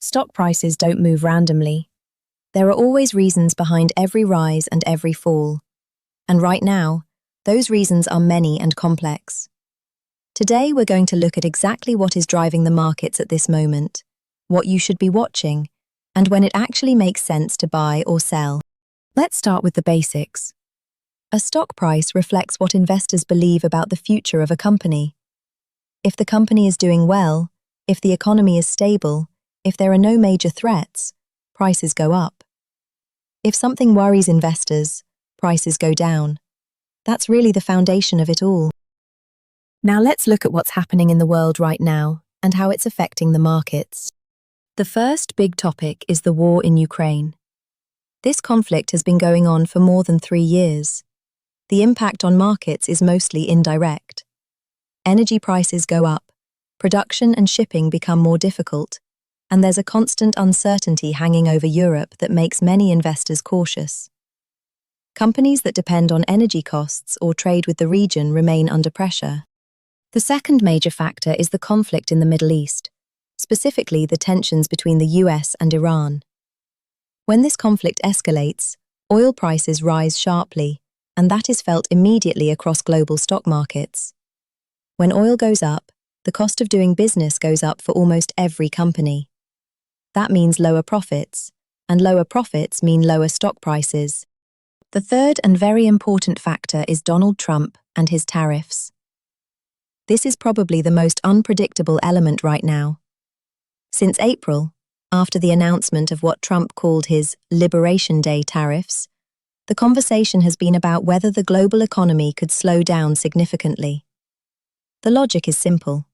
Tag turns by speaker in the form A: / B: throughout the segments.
A: Stock prices don't move randomly. There are always reasons behind every rise and every fall. And right now, those reasons are many and complex. Today, we're going to look at exactly what is driving the markets at this moment, what you should be watching, and when it actually makes sense to buy or sell. Let's start with the basics. A stock price reflects what investors believe about the future of a company. If the company is doing well, if the economy is stable, if there are no major threats, prices go up. If something worries investors, prices go down. That's really the foundation of it all. Now let's look at what's happening in the world right now and how it's affecting the markets. The first big topic is the war in Ukraine. This conflict has been going on for more than 3 years. The impact on markets is mostly indirect. Energy prices go up, production and shipping become more difficult, and there's a constant uncertainty hanging over Europe that makes many investors cautious. Companies that depend on energy costs or trade with the region remain under pressure. The second major factor is the conflict in the Middle East, specifically the tensions between the US and Iran. When this conflict escalates, oil prices rise sharply, and that is felt immediately across global stock markets. When oil goes up, the cost of doing business goes up for almost every company. That means lower profits, and lower profits mean lower stock prices. The third and very important factor is Donald Trump and his tariffs. This is probably the most unpredictable element right now. Since April, after the announcement of what Trump called his Liberation Day tariffs, the conversation has been about whether the global economy could slow down significantly. The logic is simple.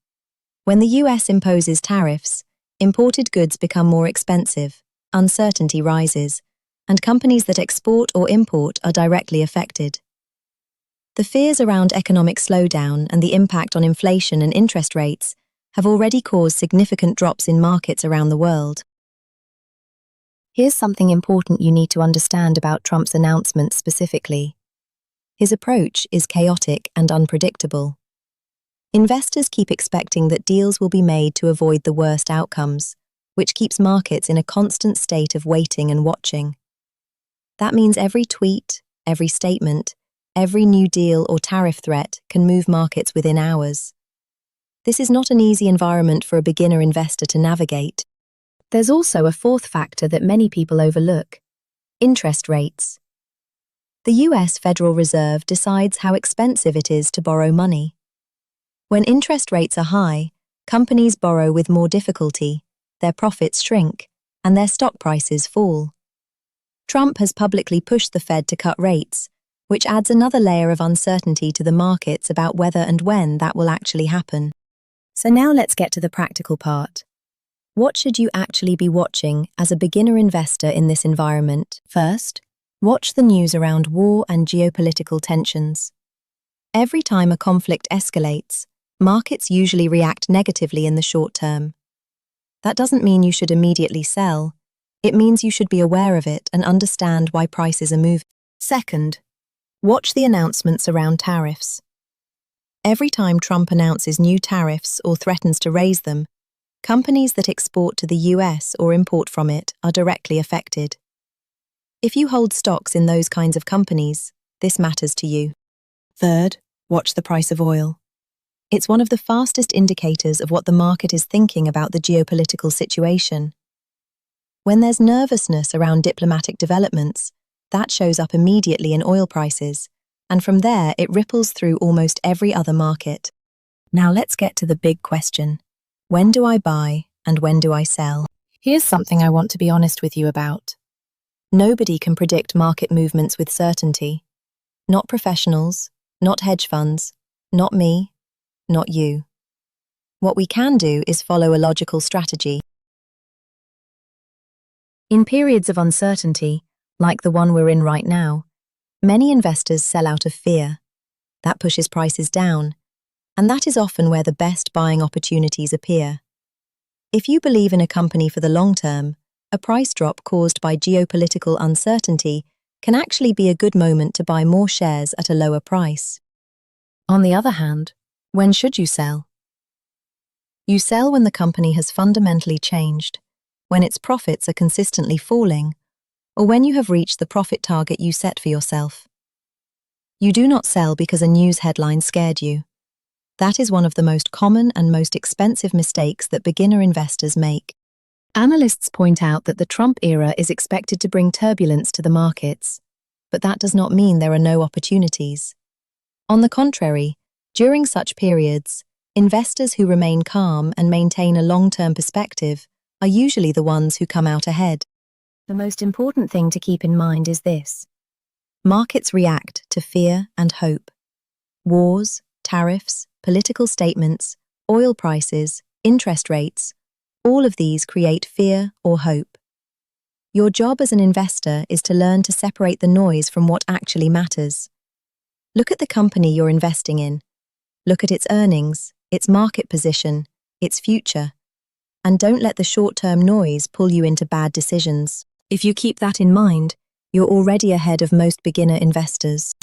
A: When the US imposes tariffs, imported goods become more expensive, uncertainty rises, and companies that export or import are directly affected. The fears around economic slowdown and the impact on inflation and interest rates have already caused significant drops in markets around the world. Here's something important you need to understand about Trump's announcements specifically. His approach is chaotic and unpredictable. Investors keep expecting that deals will be made to avoid the worst outcomes, which keeps markets in a constant state of waiting and watching. That means every tweet, every statement, every new deal or tariff threat can move markets within hours. This is not an easy environment for a beginner investor to navigate. There's also a fourth factor that many people overlook: interest rates. The US Federal Reserve decides how expensive it is to borrow money. When interest rates are high, companies borrow with more difficulty, their profits shrink, and their stock prices fall. Trump has publicly pushed the Fed to cut rates, which adds another layer of uncertainty to the markets about whether and when that will actually happen. So now let's get to the practical part. What should you actually be watching as a beginner investor in this environment? First, watch the news around war and geopolitical tensions. Every time a conflict escalates, markets usually react negatively in the short term. That doesn't mean you should immediately sell. It means you should be aware of it and understand why prices are moving. Second, watch the announcements around tariffs. Every time Trump announces new tariffs or threatens to raise them, companies that export to the US or import from it are directly affected. If you hold stocks in those kinds of companies, this matters to you. Third, watch the price of oil. It's one of the fastest indicators of what the market is thinking about the geopolitical situation. When there's nervousness around diplomatic developments, that shows up immediately in oil prices, and from there it ripples through almost every other market. Now let's get to the big question. When do I buy and when do I sell? Here's something I want to be honest with you about. Nobody can predict market movements with certainty. Not professionals, not hedge funds, not me, not you. What we can do is follow a logical strategy. In periods of uncertainty, like the one we're in right now, many investors sell out of fear. That pushes prices down, and that is often where the best buying opportunities appear. If you believe in a company for the long term, a price drop caused by geopolitical uncertainty can actually be a good moment to buy more shares at a lower price. On the other hand, when should you sell? You sell when the company has fundamentally changed, when its profits are consistently falling, or when you have reached the profit target you set for yourself. You do not sell because a news headline scared you. That is one of the most common and most expensive mistakes that beginner investors make. Analysts point out that the Trump era is expected to bring turbulence to the markets, but that does not mean there are no opportunities. On the contrary, during such periods, investors who remain calm and maintain a long-term perspective are usually the ones who come out ahead. The most important thing to keep in mind is this: markets react to fear and hope. Wars, tariffs, political statements, oil prices, interest rates, all of these create fear or hope. Your job as an investor is to learn to separate the noise from what actually matters. Look at the company you're investing in. Look at its earnings, its market position, its future, and don't let the short-term noise pull you into bad decisions. If you keep that in mind, you're already ahead of most beginner investors.